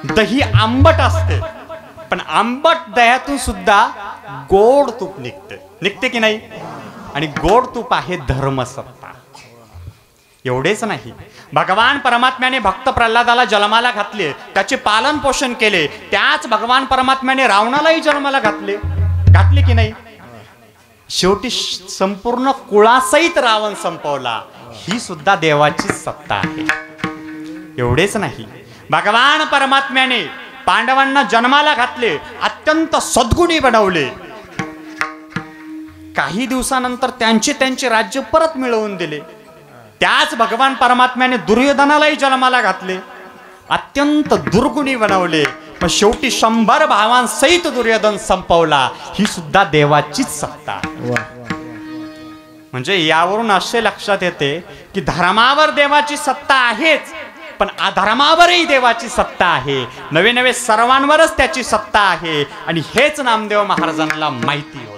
दही आंबट असते, पण आंबट दह्यातून सुद्धा गोड तूप निघते की नाही? आणि गोड तूप आहे धर्मसत्ता. एवढेच नाही, भगवान परमात्म्याने भक्त प्रल्हादाला जन्माला घातले, त्याचे पालन पोषण केले. त्याच भगवान परमात्म्याने रावणालाही जन्माला घातले की नाही? शेवटी संपूर्ण कुळासहित रावण संपवला. ही सुद्धा देवाची सत्ता आहे. एवढेच नाही, भगवान परमात्म्याने पांडवांना जन्माला घातले, अत्यंत सद्गुणी बनवले. काही दिवसानंतर त्यांचे राज्य परत मिळवून दिले. त्याच भगवान परमात्म्याने दुर्योधनालाही जन्माला घातले, अत्यंत दुर्गुणी बनवले, पण शेवटी 100 भावांसहित दुर्योधन संपवला. ही सुद्धा देवाचीच सत्ता. म्हणजे यावरून असे लक्षात येते की धर्मावर देवाची सत्ता आहेच, पण अधर्मावरही देवाची सत्ता आहे. नवे नवे सर्वांवरच त्याची सत्ता आहे. आणि हेच नामदेव महाराजांना माहिती होते.